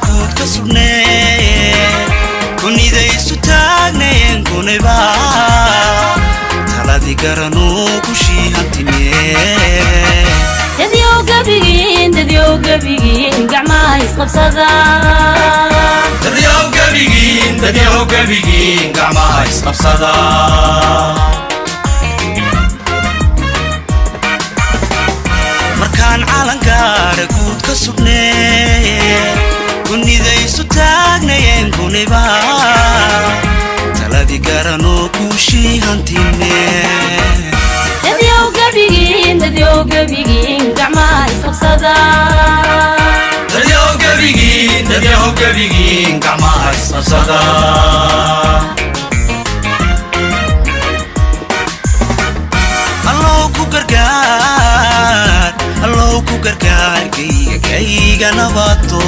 guud ka sugnee kunidaysu taagneen kunayba taladi garanuu ku shiihantinee dadyow gabigiin gacmaha isqabsada dadyow gabigiin gacmaha isqabsada markaan calankaara guud ka sugnee kunidaysu taagnayeen kunayba taladi garanuu ku shiihantinee dadyow gabigiin gacmaha isqabsada dadyow gabigiin gacmaha isqabsada allow ku gargaar kayga nabato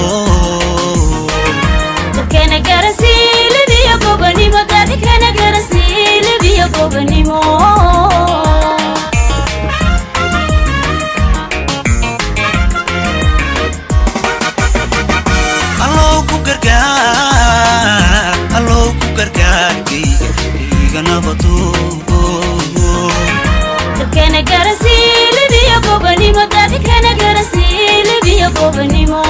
dadkana garasiilibiyo gobanimo dadkana garasiilibiyo gobanimo allow ku gargaar kayga nabato dadkana garasiilibiyo gobanimo dadkana garasiilibiyo gobanimo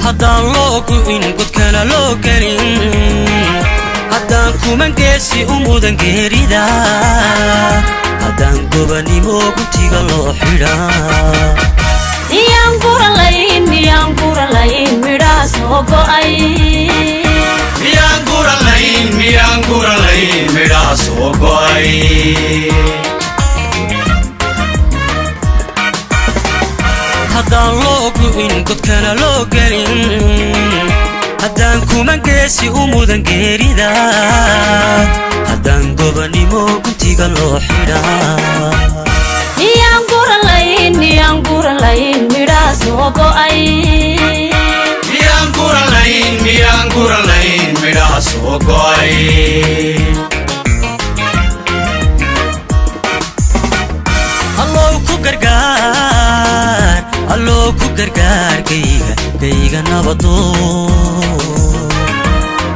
haddaan loo gu'in godkana loo gelin haddaan kuman geesi u mudan geerida haddaan gobanimo guntiga loo xidhaa miyaan guran layn midhaha soo go'ay miyaan guran layn midhaha soo go'ay haddaan loo gu'in godkana loo gelin haddaan kuman geesi u mudan geerida haddaan gobanimo guntiga loo xidhaa miyaan guran layn midhaha soo go'ay miyaan guran layn midhaha soo go'ay allow ku gargaar kayga nabado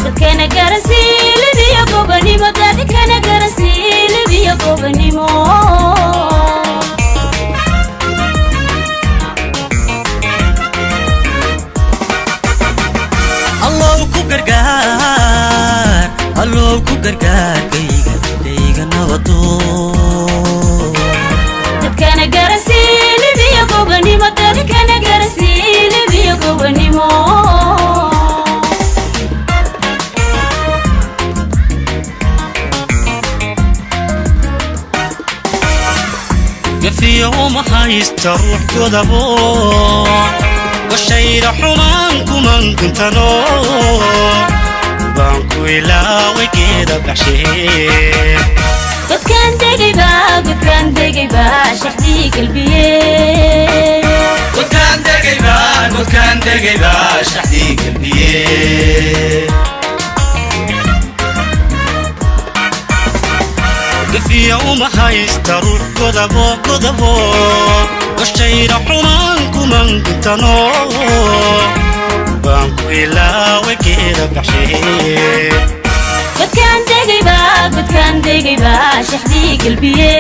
dadkana garasiilibiyo gobanimo dadkana garasiilibiyo gobanimo allow ku gargaar kayga nabado dadkana garasiilibiyo gobanimo dadkana garasiilibiyo gobanimo gafiyo uma haysta ruux godabo washayra xumaan kuman kuntano baan ku ilaaway geeda baxshee godkaan degayba shaxdii galbiye godkaan degayba shaxdii galbiye gafiyo uma haysta ruux godabo washayra xumaan kuman kuntano baan ku ilaaway geeda baxshee godkaan degayba shaxdii galbiye